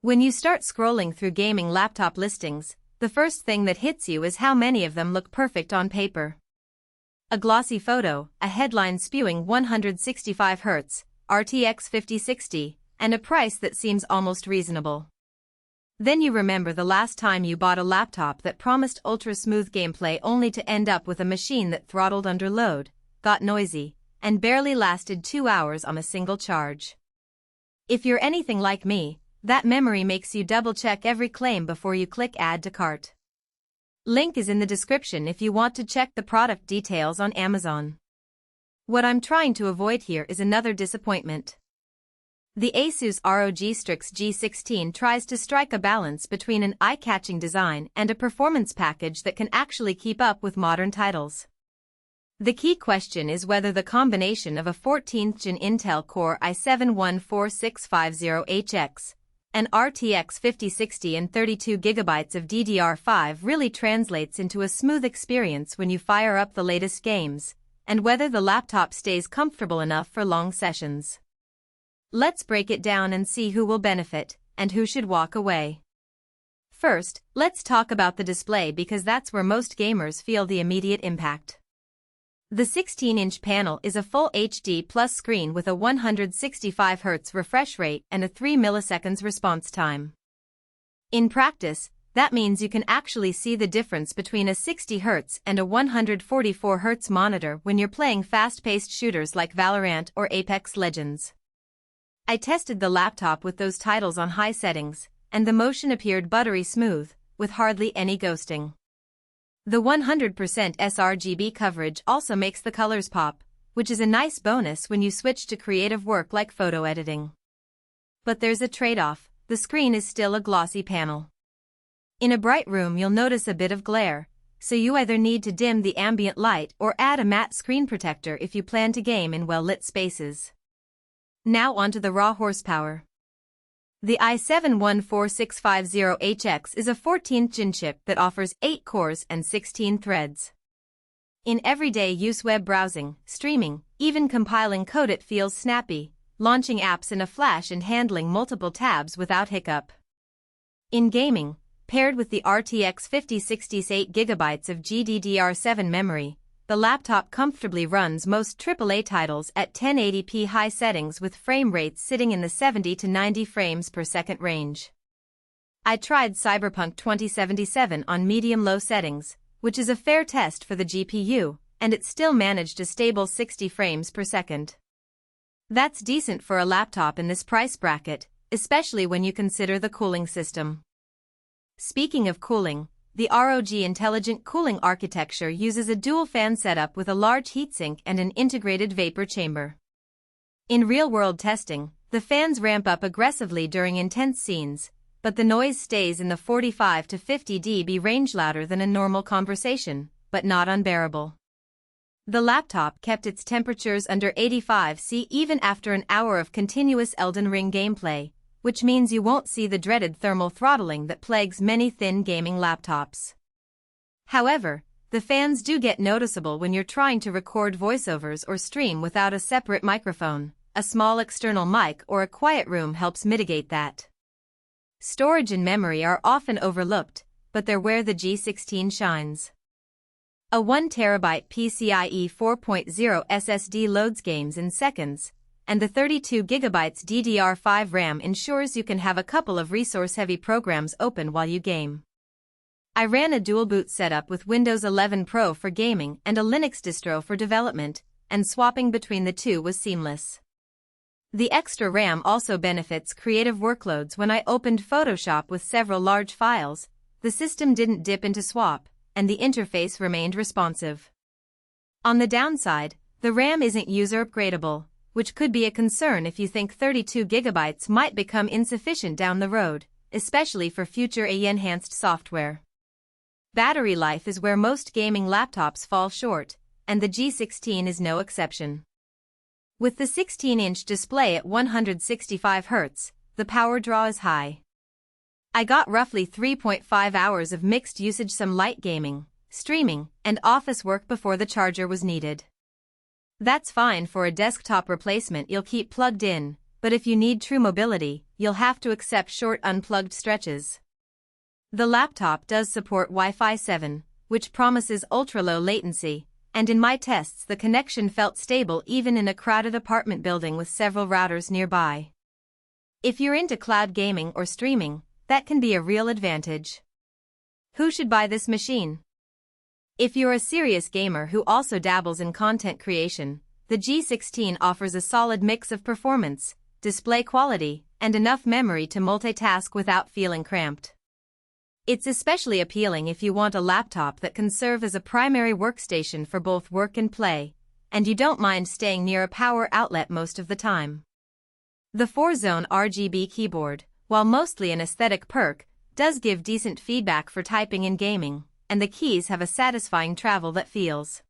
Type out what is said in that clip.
When you start scrolling through gaming laptop listings, the first thing that hits you is how many of them look perfect on paper. A glossy photo, a headline spewing 165Hz, RTX 5060, and a price that seems almost reasonable. Then you remember the last time you bought a laptop that promised ultra-smooth gameplay only to end up with a machine that throttled under load, got noisy, and barely lasted 2 hours on a single charge. If you're anything like me, that memory makes you double-check every claim before you click Add to Cart. Link is in the description if you want to check the product details on Amazon. What I'm trying to avoid here is another disappointment. The ASUS ROG Strix G16 tries to strike a balance between an eye-catching design and a performance package that can actually keep up with modern titles. The key question is whether the combination of a 14th-gen Intel Core i7-14650HX, an RTX 5060 and 32GB of DDR5 really translates into a smooth experience when you fire up the latest games, and whether the laptop stays comfortable enough for long sessions. Let's break it down and see who will benefit, and who should walk away. First, let's talk about the display because that's where most gamers feel the immediate impact. The 16-inch panel is a full HD plus screen with a 165Hz refresh rate and a 3 milliseconds response time. In practice, that means you can actually see the difference between a 60Hz and a 144Hz monitor when you're playing fast-paced shooters like Valorant or Apex Legends. I tested the laptop with those titles on high settings, and the motion appeared buttery smooth, with hardly any ghosting. The 100% sRGB coverage also makes the colors pop, which is a nice bonus when you switch to creative work like photo editing. But there's a trade-off: the screen is still a glossy panel. In a bright room you'll notice a bit of glare, so you either need to dim the ambient light or add a matte screen protector if you plan to game in well-lit spaces. Now onto the raw horsepower. The i7-14650HX is a 14th-gen chip that offers 8 cores and 16 threads. In everyday use web browsing, streaming, even compiling code it feels snappy, launching apps in a flash and handling multiple tabs without hiccup. In gaming, paired with the RTX 5060's 8GB of GDDR7 memory, the laptop comfortably runs most AAA titles at 1080p high settings with frame rates sitting in the 70 to 90 frames per second range. I tried Cyberpunk 2077 on medium-low settings, which is a fair test for the GPU, and it still managed a stable 60 frames per second. That's decent for a laptop in this price bracket, especially when you consider the cooling system. Speaking of cooling, the ROG Intelligent Cooling architecture uses a dual-fan setup with a large heatsink and an integrated vapor chamber. In real-world testing, the fans ramp up aggressively during intense scenes, but the noise stays in the 45 to 50 dB range, louder than a normal conversation, but not unbearable. The laptop kept its temperatures under 85 C even after an hour of continuous Elden Ring gameplay, which means you won't see the dreaded thermal throttling that plagues many thin gaming laptops. However, the fans do get noticeable when you're trying to record voiceovers or stream without a separate microphone. A small external mic or a quiet room helps mitigate that. Storage and memory are often overlooked, but they're where the G16 shines. A 1TB PCIe 4.0 SSD loads games in seconds, and the 32GB DDR5 RAM ensures you can have a couple of resource-heavy programs open while you game. I ran a dual-boot setup with Windows 11 Pro for gaming and a Linux distro for development, and swapping between the two was seamless. The extra RAM also benefits creative workloads. When I opened Photoshop with several large files, the system didn't dip into swap, and the interface remained responsive. On the downside, the RAM isn't user-upgradable, which could be a concern if you think 32GB might become insufficient down the road, especially for future AI-enhanced software. Battery life is where most gaming laptops fall short, and the G16 is no exception. With the 16-inch display at 165Hz, the power draw is high. I got roughly 3.5 hours of mixed usage, some light gaming, streaming, and office work before the charger was needed. That's fine for a desktop replacement you'll keep plugged in, but if you need true mobility, you'll have to accept short unplugged stretches. The laptop does support Wi-Fi 7, which promises ultra-low latency, and in my tests the connection felt stable even in a crowded apartment building with several routers nearby. If you're into cloud gaming or streaming, that can be a real advantage. Who should buy this machine? If you're a serious gamer who also dabbles in content creation, the G16 offers a solid mix of performance, display quality, and enough memory to multitask without feeling cramped. It's especially appealing if you want a laptop that can serve as a primary workstation for both work and play, and you don't mind staying near a power outlet most of the time. The 4-zone RGB keyboard, while mostly an aesthetic perk, does give decent feedback for typing and gaming, and the keys have a satisfying travel that feels.